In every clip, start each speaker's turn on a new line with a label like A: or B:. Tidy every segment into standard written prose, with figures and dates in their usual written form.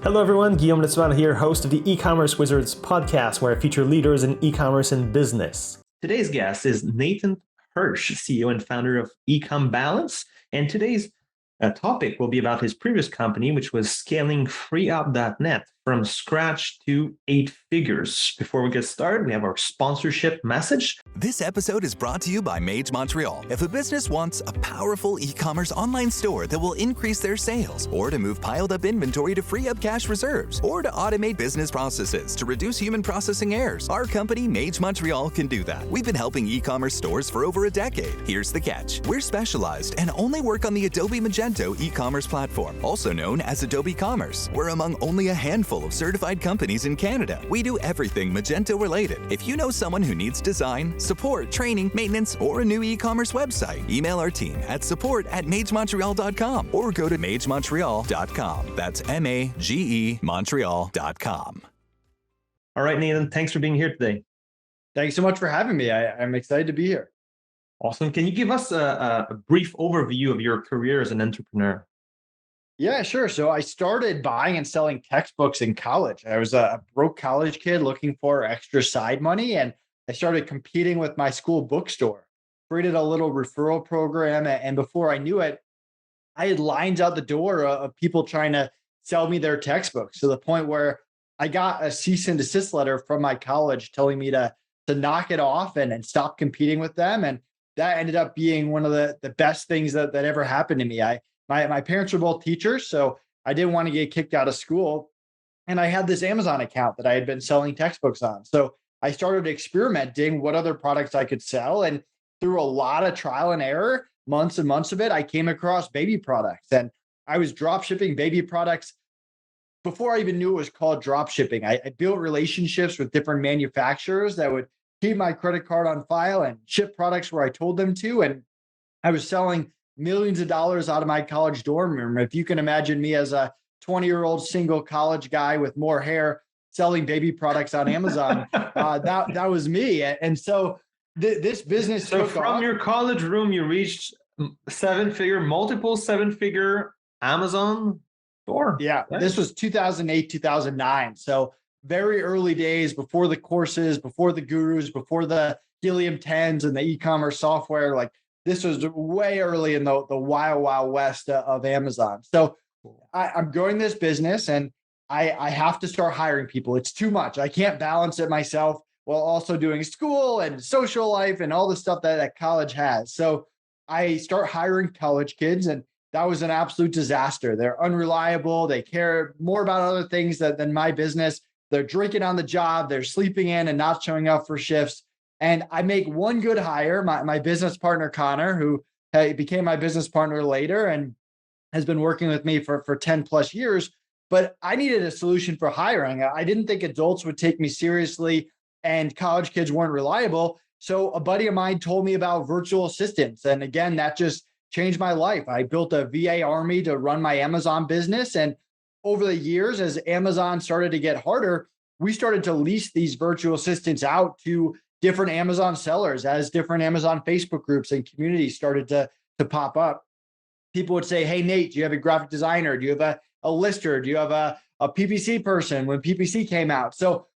A: Hello everyone, Guillaume Nesman here, host of the E-Commerce Wizards podcast, where I feature leaders in e-commerce and business. Today's guest is Nathan Hirsch, CEO and founder of EcomBalance, and today's topic will be about his previous company, which was scaling FreeeUp.net from scratch to 8 figures. Before we get started, we have our sponsorship message.
B: This episode is brought to you by MageMontreal. If a business wants a powerful e-commerce online store that will increase their sales, or to move piled up inventory to free up cash reserves, or to automate business processes to reduce human processing errors, our company MageMontreal can do that. We've been helping e-commerce stores for over a decade. Here's the catch. We're specialized and only work on the Adobe Magento e-commerce platform, also known as Adobe Commerce. We're among only a handful of certified companies in Canada. We do everything Magento related. If you know someone who needs design, support, training, maintenance, or a new e-commerce website, email our team at support@magemontreal.com or go to magemontreal.com. That's MAGE Montreal.com.
A: All right, Nathan, thanks for being here today.
C: Thanks so much for having me. I'm excited to be here.
A: Awesome. Can you give us a brief overview of your career as an entrepreneur?
C: Yeah, sure. So I started buying and selling textbooks in college. I was a broke college kid looking for extra side money, and I started competing with my school bookstore, created a little referral program. And before I knew it, I had lines out the door of people trying to sell me their textbooks, to the point where I got a cease and desist letter from my college telling me to knock it off and stop competing with them. And that ended up being one of the best things that ever happened to me. My parents were both teachers, so I didn't want to get kicked out of school. And I had this Amazon account that I had been selling textbooks on. So I started experimenting what other products I could sell. And through a lot of trial and error, months and months of it, I came across baby products. And I was drop shipping baby products before I even knew it was called drop shipping. I built relationships with different manufacturers that would keep my credit card on file and ship products where I told them to. And I was selling millions of dollars out of my college dorm room. If you can imagine me as a 20-year-old single college guy with more hair selling baby products on Amazon, that was me. And so this business
A: So
C: took
A: from
C: off.
A: your college room, you reached multiple seven-figure Amazon store.
C: Yeah,
A: Right?
C: this was 2008, 2009. So very early days, before the courses, before the gurus, before the Helium 10s and the e-commerce software. Like, this was way early in the wild, wild west of Amazon. So I'm growing this business, and I have to start hiring people. It's too much. I can't balance it myself while also doing school and social life and all the stuff that college has. So I start hiring college kids, and that was an absolute disaster. They're unreliable. They care more about other things than my business. They're drinking on the job. They're sleeping in and not showing up for shifts. And I make one good hire, my business partner, Connor, who became my business partner later and has been working with me for 10 plus years. But I needed a solution for hiring. I didn't think adults would take me seriously, and college kids weren't reliable. So a buddy of mine told me about virtual assistants. And again, that just changed my life. I built a VA army to run my Amazon business. And over the years, as Amazon started to get harder, we started to lease these virtual assistants out to different Amazon sellers as different Amazon Facebook groups and communities started to pop up. People would say, "Hey, Nate, do you have a graphic designer? Do you have a lister? Do you have a PPC person?" When PPC came out. So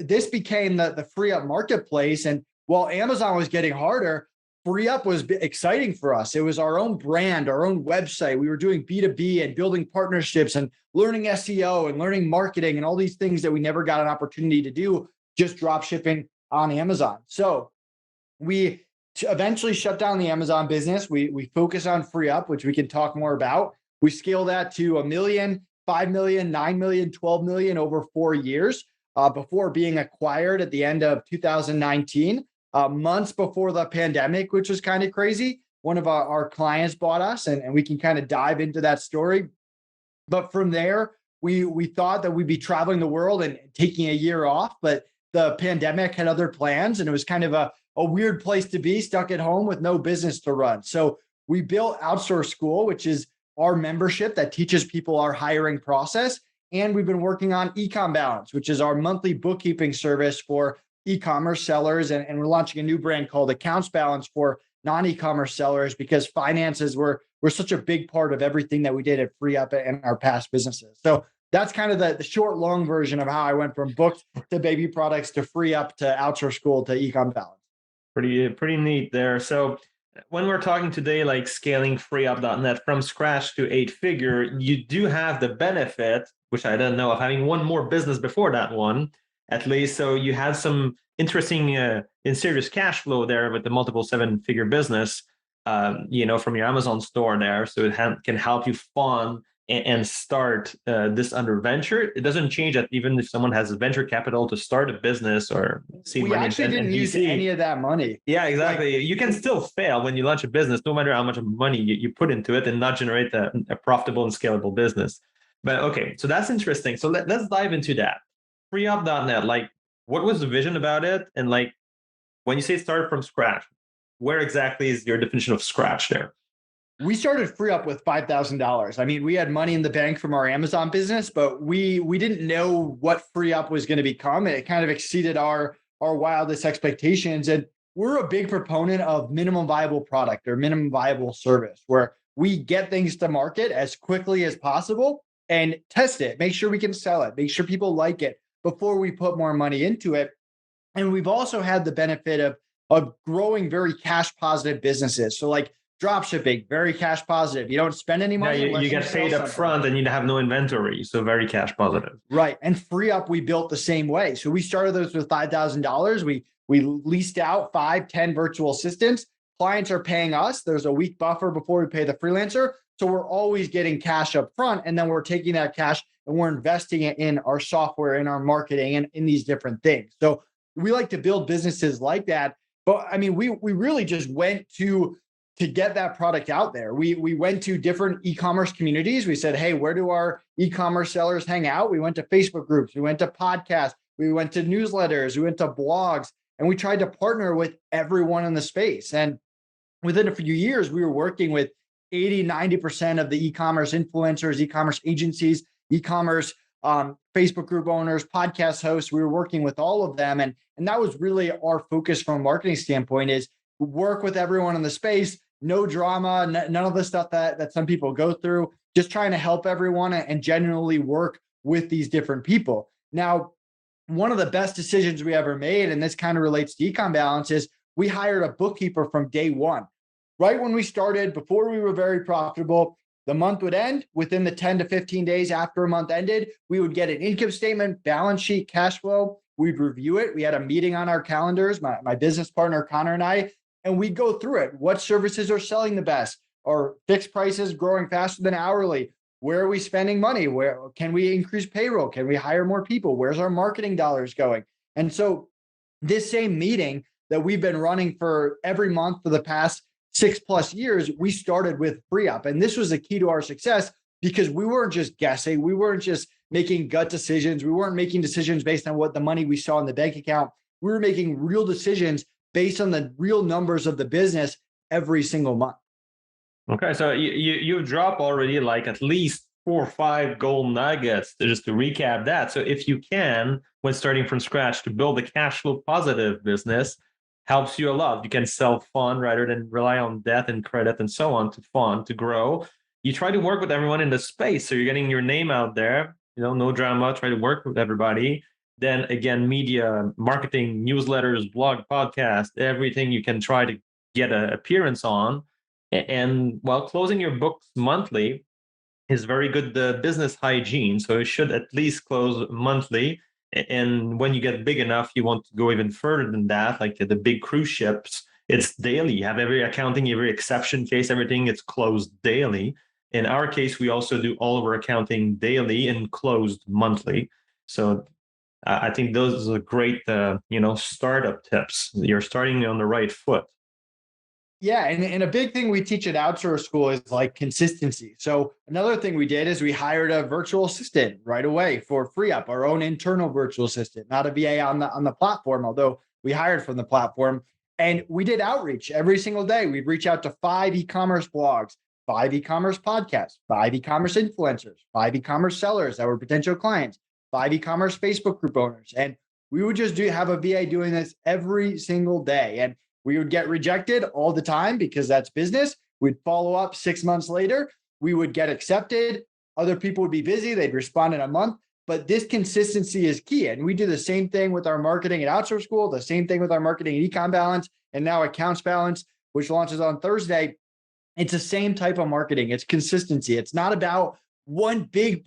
C: this became the FreeeUp marketplace. And while Amazon was getting harder, FreeeUp was exciting for us. It was our own brand, our own website. We were doing B2B and building partnerships and learning SEO and learning marketing and all these things that we never got an opportunity to do, just drop shipping on Amazon. So we eventually shut down the Amazon business. We focus on FreeeUp, which we can talk more about. We scale that to 1 million, 5 million, 9 million, 12 million over 4 years before being acquired at the end of 2019. Months before the pandemic, which was kind of crazy. One of our clients bought us, and we can kind of dive into that story. But from there, we thought that we'd be traveling the world and taking a year off, but the pandemic had other plans, and it was kind of a weird place to be, stuck at home with no business to run. So we built Outsource School, which is our membership that teaches people our hiring process. And we've been working on EcomBalance, which is our monthly bookkeeping service for e-commerce sellers. And we're launching a new brand called Accounts Balance for non-e-commerce sellers, because finances were such a big part of everything that we did at FreeeUp and our past businesses. So that's kind of the short, long version of how I went from books to baby products to FreeeUp to Outsource School to EcomBalance.
A: Pretty neat there. So when we're talking today, like scaling FreeeUp.net from scratch to 8-figure, you do have the benefit, which I didn't know, of having one more business before that one, at least. So you had some interesting in serious cash flow there with the multiple 7-figure business, from your Amazon store there. So it can help you fund and start this under venture. It doesn't change that even if someone has venture capital to start a business or seed money.
C: We actually didn't use any of that money.
A: Yeah, exactly. You can still fail when you launch a business, no matter how much money you put into it, and not generate a profitable and scalable business. But okay, so that's interesting. So let's dive into that. FreeeUp.net, like, what was the vision about it? And like, when you say start from scratch, where exactly is your definition of scratch there?
C: We started FreeeUp with $5,000. I mean, we had money in the bank from our Amazon business, but we didn't know what FreeeUp was going to become. It kind of exceeded our wildest expectations. And we're a big proponent of minimum viable product or minimum viable service, where we get things to market as quickly as possible and test it, make sure we can sell it, make sure people like it before we put more money into it. And we've also had the benefit of growing very cash positive businesses. So like drop shipping, very cash positive. You don't spend any money.
A: Yeah, you get paid up front and you have no inventory. So very cash positive.
C: Right. And FreeeUp, we built the same way. So we started those with $5,000. We leased out 5-10 virtual assistants. Clients are paying us. There's a week buffer before we pay the freelancer. So we're always getting cash up front. And then we're taking that cash and we're investing it in our software, in our marketing, and in these different things. So we like to build businesses like that. But I mean, we really just went to get that product out there. We went to different e-commerce communities. We said, hey, where do our e-commerce sellers hang out? We went to Facebook groups. We went to podcasts. We went to newsletters. We went to blogs. And we tried to partner with everyone in the space. And within a few years, we were working with 80-90% of the e-commerce influencers, e-commerce agencies, e-commerce Facebook group owners, podcast hosts. We were working with all of them. And that was really our focus from a marketing standpoint, is work with everyone in the space, no drama, none of the stuff that some people go through, just trying to help everyone and genuinely work with these different people. Now, one of the best decisions we ever made, and this kind of relates to EcomBalance, is we hired a bookkeeper from day one. Right when we started, before we were very profitable, the month would end. Within the 10 to 15 days after a month ended, we would get an income statement, balance sheet, cash flow. We'd review it. We had a meeting on our calendars, my business partner, Connor, and I, and we'd go through it. What services are selling the best? Are fixed prices growing faster than hourly? Where are we spending money? Where can we increase payroll? Can we hire more people? Where's our marketing dollars going? And so this same meeting that we've been running for every month for the past 6+ years, we started with FreeeUp. And this was the key to our success, because we weren't just guessing. We weren't just making gut decisions. We weren't making decisions based on what the money we saw in the bank account. We were making real decisions based on the real numbers of the business every single month.
A: Okay, so you drop already like at least 4 or 5 gold nuggets just to recap that. So if you can, when starting from scratch, to build a cash flow positive business, helps you a lot. You can self-fund rather than rely on debt and credit and so on to fund, to grow. You try to work with everyone in the space. So you're getting your name out there, no drama, try to work with everybody. Then again, media, marketing, newsletters, blog, podcast, everything you can try to get an appearance on. And while closing your books monthly is very good business hygiene. So it should at least close monthly. And when you get big enough, you want to go even further than that, like the big cruise ships, it's daily. You have every accounting, every exception case, everything, it's closed daily. In our case, we also do all of our accounting daily and closed monthly. So I think those are great, startup tips. You're starting on the right foot.
C: Yeah. And a big thing we teach at Outsource School is like consistency. So another thing we did is we hired a virtual assistant right away for FreeeUp, our own internal virtual assistant, not a VA on the platform, although we hired from the platform. And we did outreach every single day. We'd reach out to 5 e-commerce blogs, 5 e-commerce podcasts, 5 e-commerce influencers, 5 e-commerce sellers that were potential clients, 5 e-commerce Facebook group owners. And we would just have a VA doing this every single day. And we would get rejected all the time because that's business. We'd follow up 6 months later. We would get accepted. Other people would be busy. They'd respond in a month. But this consistency is key. And we do the same thing with our marketing at Outsource School, the same thing with our marketing at EcomBalance, and now Accounts Balance, which launches on Thursday. It's the same type of marketing. It's consistency. It's not about one big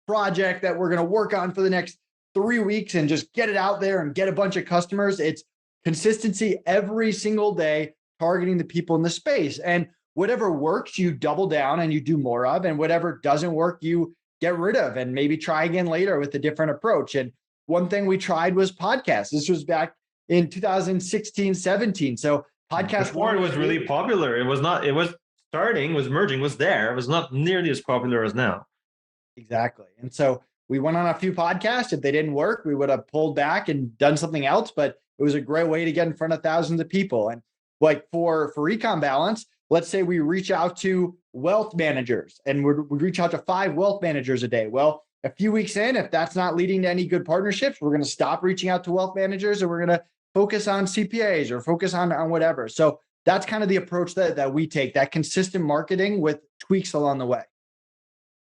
C: project that we're going to work on for the next 3 weeks and just get it out there and get a bunch of customers. It's consistency every single day, targeting the people in the space. And whatever works, you double down and you do more of, and whatever doesn't work, you get rid of and maybe try again later with a different approach. And one thing we tried was podcasts. This was back in 2016, 17. So podcast
A: before it was really popular. It was not, it was starting, was merging, was there. It was not nearly as popular as now.
C: Exactly. And so we went on a few podcasts. If they didn't work, we would have pulled back and done something else. But it was a great way to get in front of thousands of people. And like for EcomBalance, let's say we reach out to wealth managers and we reach out to 5 wealth managers a day. Well, a few weeks in, if that's not leading to any good partnerships, we're going to stop reaching out to wealth managers and we're going to focus on CPAs or focus on whatever. So that's kind of the approach that we take, that consistent marketing with tweaks along the way.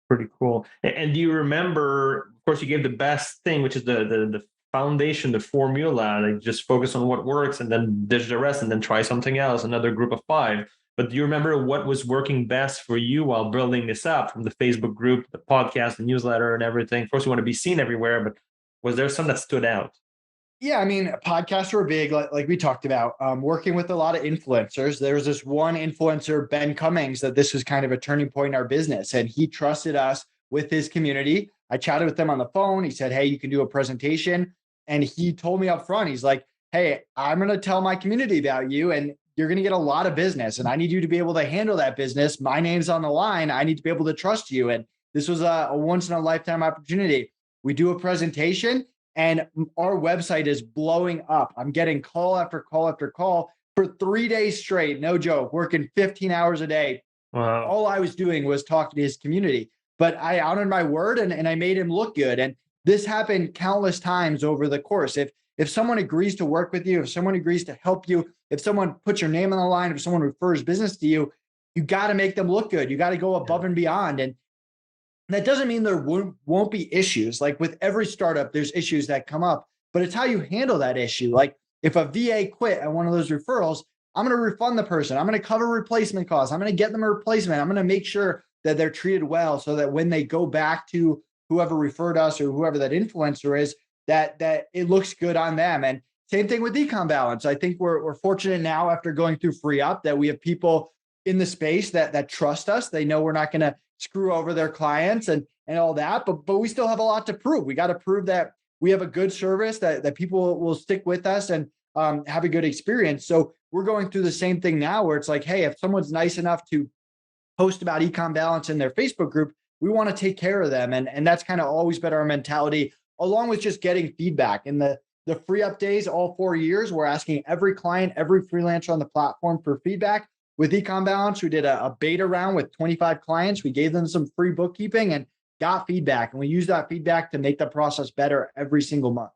A: Pretty cool. And do you remember, of course, you gave the best thing, which is the foundation, the formula, like just focus on what works and then ditch the rest and then try something else, another group of 5. But do you remember what was working best for you while building this up, from the Facebook group, the podcast, the newsletter, and everything? Of course, you want to be seen everywhere, but was there some that stood out?
C: Yeah, I mean, podcasts were big, like we talked about, working with a lot of influencers. There was this one influencer, Ben Cummings, that this was kind of a turning point in our business. And he trusted us with his community. I chatted with him on the phone. He said, hey, you can do a presentation. And he told me up front, he's like, hey, I'm going to tell my community about you and you're going to get a lot of business. And I need you to be able to handle that business. My name's on the line. I need to be able to trust you. And this was a once in a lifetime opportunity. We do a presentation and our website is blowing up. I'm getting call after call after call for 3 days straight. No joke, working 15 hours a day.
A: Wow.
C: All I was doing was talking to his community, but I honored my word and I made him look good. And this happened countless times over the course. If someone agrees to work with you, if someone agrees to help you, if someone puts your name on the line, if someone refers business to you, you got to make them look good. You got to go above and beyond. And that doesn't mean there won't be issues. Like with every startup, there's issues that come up, but it's how you handle that issue. Like if a VA quit at one of those referrals, I'm going to refund the person. I'm going to cover replacement costs. I'm going to get them a replacement. I'm going to make sure that they're treated well so that when they go back to whoever referred us or whoever that influencer is, that it looks good on them. And same thing with EcomBalance. I think we're fortunate now, after going through FreeeUp, that we have people in the space that trust us. They know we're not going to screw over their clients and all that, but we still have a lot to prove. We got to prove that we have a good service, that people will stick with us and have a good experience. So we're going through the same thing now, where it's like, hey, if someone's nice enough to post about EcomBalance in their Facebook group, we want to take care of them. And that's kind of always been our mentality, along with just getting feedback. In the FreeeUp days, all 4 years, we're asking every client, every freelancer on the platform for feedback. With EcomBalance, we did a beta round with 25 clients. We gave them some free bookkeeping and got feedback. And we use that feedback to make the process better every single month.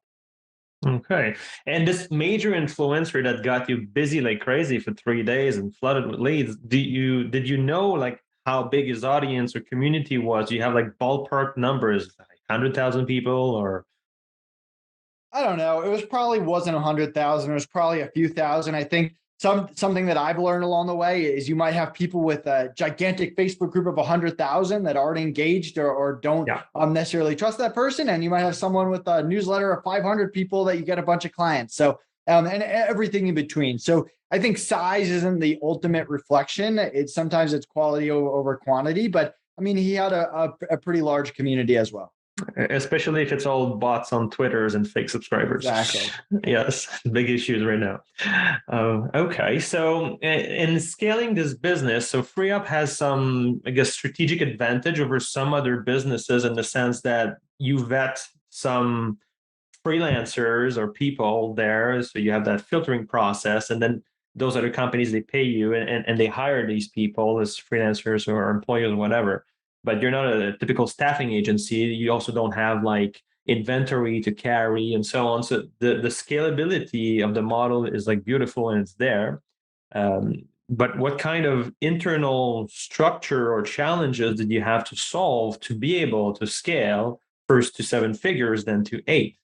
A: Okay. And this major influencer that got you busy like crazy for 3 days and flooded with leads, did you know like how big his audience or community was? Do you have like ballpark numbers, like 100,000 people or?
C: I don't know. It was probably wasn't 100,000. It was probably a few thousand. I think something that I've learned along the way is you might have people with a gigantic Facebook group of 100,000 that aren't engaged or don't necessarily trust that person. And you might have someone with a newsletter of 500 people that you get a bunch of clients. So, and everything in between. So I think size isn't the ultimate reflection. Sometimes it's quality over quantity, but I mean, he had a pretty large community as well.
A: Especially if it's all bots on Twitters and fake subscribers.
C: Exactly.
A: Yes, big issues right now. Okay, so in scaling this business, so FreeeUp has some, I guess, strategic advantage over some other businesses in the sense that you vet some freelancers or people there. So you have that filtering process, and then those other companies, they pay you and they hire these people as freelancers or employees or whatever. But you're not a typical staffing agency. You also don't have like inventory to carry and so on. So the scalability of the model is like beautiful and it's there. But what kind of internal structure or challenges did you have to solve to be able to scale first to seven figures, then to eight?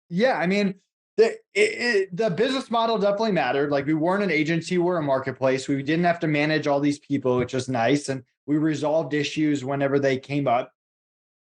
C: Yeah, I mean, the business model definitely mattered. Like we weren't an agency, we're a marketplace. We didn't have to manage all these people, which was nice. And we resolved issues whenever they came up.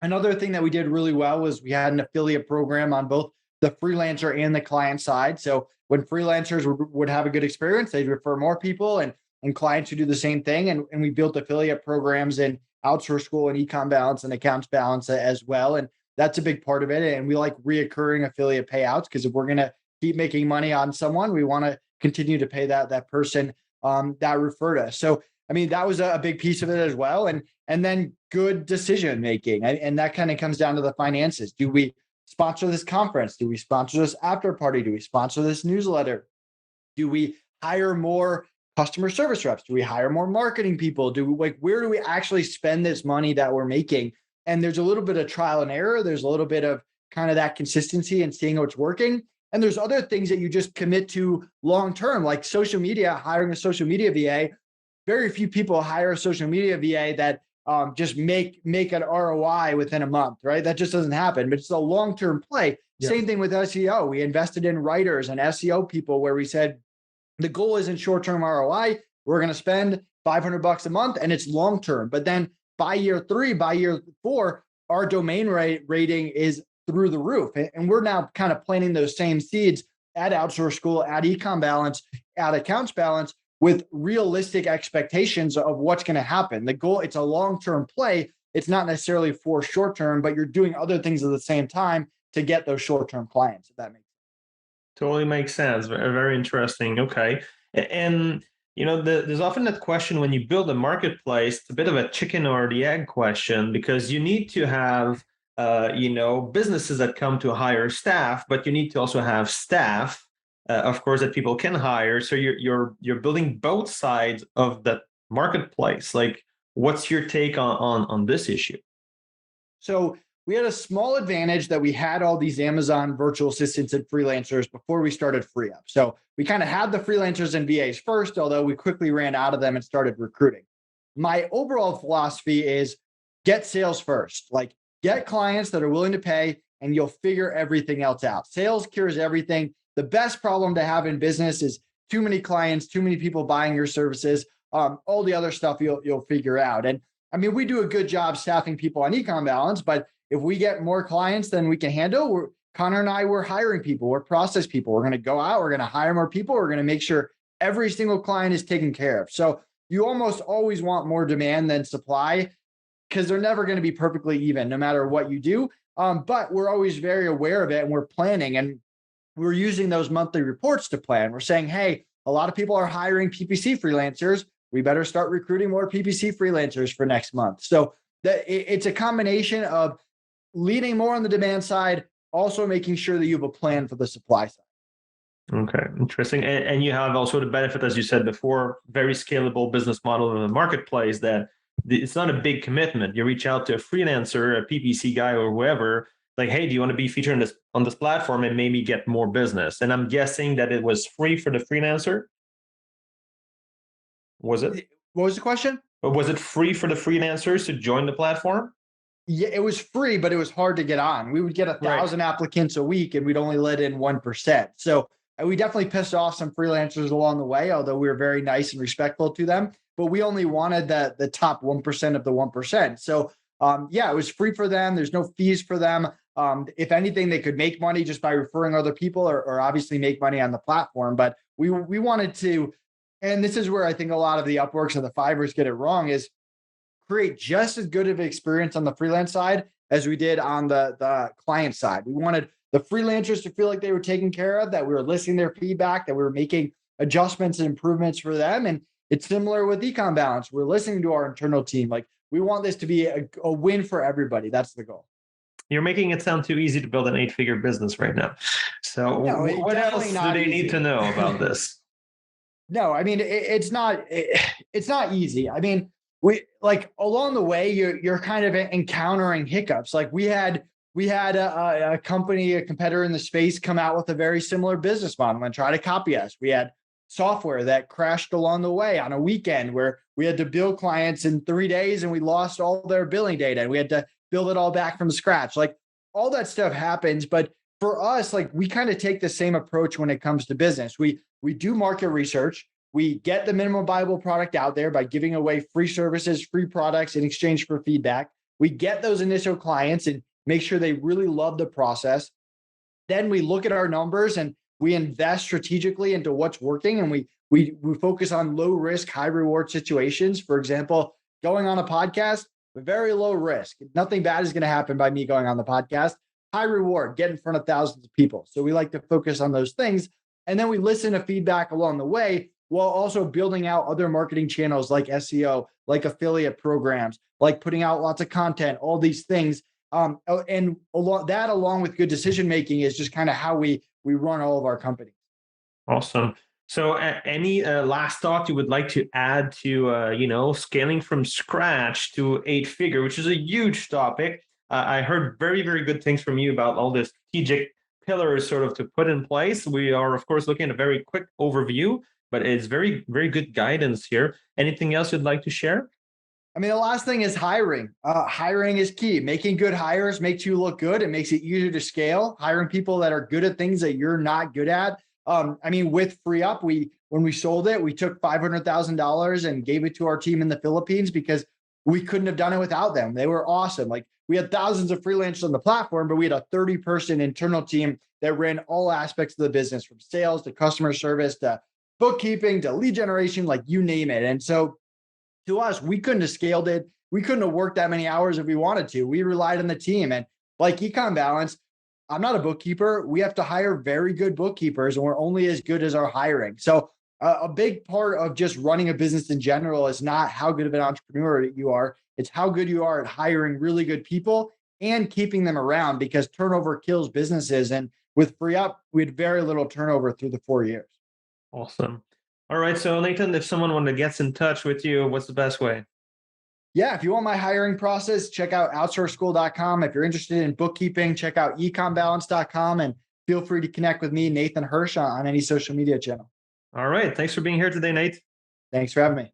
C: Another thing that we did really well was we had an affiliate program on both the freelancer and the client side. So when freelancers would have a good experience, they'd refer more people and clients who do the same thing. And we built affiliate programs in Outsource School and EcomBalance and Accounts Balance as well. And that's a big part of it. And we like reoccurring affiliate payouts because if we're going to keep making money on someone, we want to continue to pay that person that referred us. So I mean, that was a big piece of it as well. And then good decision making. And that kind of comes down to the finances. Do we sponsor this conference? Do we sponsor this after party? Do we sponsor this newsletter? Do we hire more customer service reps? Do we hire more marketing people? Do we like where do we actually spend this money that we're making? And there's a little bit of trial and error. There's a little bit of kind of that consistency and seeing what's working. And there's other things that you just commit to long term, like social media, hiring a social media VA. Very few people hire a social media VA that just make an ROI within a month, right? That just doesn't happen, but it's a long-term play. Yeah. Same thing with SEO. We invested in writers and SEO people where we said, the goal isn't short-term ROI. We're going to spend $500 a month and it's long-term. But then by year 3, by year 4, our domain rating is through the roof. And we're now kind of planting those same seeds at Outsource School, at EcomBalance, at Accounts Balance, with realistic expectations of what's going to happen. The goal, it's a long-term play. It's not necessarily for short-term, but you're doing other things at the same time to get those short-term clients, if that makes sense.
A: Totally makes sense. Very, very interesting. Okay. And, there's often that question when you build a marketplace, it's a bit of a chicken or the egg question, because you need to have, businesses that come to hire staff, but you need to also have staff of course, that people can hire. So you're building both sides of that marketplace. Like, what's your take on this issue?
C: So we had a small advantage that we had all these Amazon virtual assistants and freelancers before we started FreeeUp. So we kind of had the freelancers and VAs first, although we quickly ran out of them and started recruiting. My overall philosophy is get sales first. Like, get clients that are willing to pay, and you'll figure everything else out. Sales cures everything. The best problem to have in business is too many clients, too many people buying your services. All the other stuff you'll figure out. And I mean, we do a good job staffing people on EcomBalance, but if we get more clients than we can handle, Connor and I, we're hiring people, we're process people. We're going to go out, we're going to hire more people. We're going to make sure every single client is taken care of. So you almost always want more demand than supply because they're never going to be perfectly even no matter what you do. But we're always very aware of it and we're planning. And we're using those monthly reports to plan. We're saying, hey, a lot of people are hiring PPC freelancers. We better start recruiting more PPC freelancers for next month. So it's a combination of leaning more on the demand side, also making sure that you have a plan for the supply side.
A: Okay, interesting. And you have also the benefit, as you said before, very scalable business model in the marketplace that it's not a big commitment. You reach out to a freelancer, a PPC guy or whoever, like, hey, do you want to be featured on this platform and maybe get more business? And I'm guessing that it was free for the freelancer. Was it?
C: What was the question?
A: Or was it free for the freelancers to join the platform?
C: Yeah, it was free, but it was hard to get on. We would get 1,000 applicants a week and we'd only let in 1%. So we definitely pissed off some freelancers along the way, although we were very nice and respectful to them. But we only wanted the top 1% of the 1%. So it was free for them. There's no fees for them. If anything, they could make money just by referring other people or obviously make money on the platform. But we wanted to, and this is where I think a lot of the Upworks and the Fiverrs get it wrong, is create just as good of an experience on the freelance side as we did on the client side. We wanted the freelancers to feel like they were taken care of, that we were listening to their feedback, that we were making adjustments and improvements for them. And it's similar with EcomBalance. We're listening to our internal team. Like, we want this to be a win for everybody. That's the goal.
A: You're making it sound too easy to build an 8-figure business right now. So what else do they need to know about this?
C: No, I mean, it's not easy. I mean, we like along the way, you're kind of encountering hiccups. Like we had a competitor in the space come out with a very similar business model and try to copy us. We had software that crashed along the way on a weekend where we had to bill clients in 3 days and we lost all their billing data and we had to build it all back from scratch. Like all that stuff happens. But for us, like we kind of take the same approach when it comes to business. We do market research. We get the minimum viable product out there by giving away free services, free products in exchange for feedback. We get those initial clients and make sure they really love the process. Then we look at our numbers and we invest strategically into what's working, and we focus on low risk, high reward situations. For example, going on a podcast, very low risk. Nothing bad is going to happen by me going on the podcast. High reward, get in front of thousands of people. So we like to focus on those things. And then we listen to feedback along the way while also building out other marketing channels like SEO, like affiliate programs, like putting out lots of content, all these things. And along with good decision making is just kind of how we run all of our companies.
A: Awesome. So, any last thought you would like to add to scaling from scratch to 8-figure, which is a huge topic? I heard very, very good things from you about all the strategic pillars sort of to put in place. We are, of course, looking at a very quick overview, but it's very, very good guidance here. Anything else you'd like to share?
C: I mean, the last thing is hiring. Hiring is key. Making good hires makes you look good. It makes it easier to scale. Hiring people that are good at things that you're not good at. I mean, with FreeeUp, when we sold it, we took $500,000 and gave it to our team in the Philippines because we couldn't have done it without them. They were awesome. Like we had thousands of freelancers on the platform, but we had a 30-person internal team that ran all aspects of the business, from sales to customer service to bookkeeping to lead generation, like you name it. And so to us, we couldn't have scaled it. We couldn't have worked that many hours if we wanted to. We relied on the team. And like EcomBalance, I'm not a bookkeeper. We have to hire very good bookkeepers, and we're only as good as our hiring. So a big part of just running a business in general is not how good of an entrepreneur you are. It's how good you are at hiring really good people and keeping them around, because turnover kills businesses. And with FreeeUp, we had very little turnover through the 4 years.
A: Awesome. All right. So, Nathan, if someone wanted to get in touch with you, what's the best way?
C: Yeah, if you want my hiring process, check out outsourceschool.com. If you're interested in bookkeeping, check out EcomBalance.com, and feel free to connect with me, Nathan Hirsch, on any social media channel.
A: All right. Thanks for being here today, Nate.
C: Thanks for having me.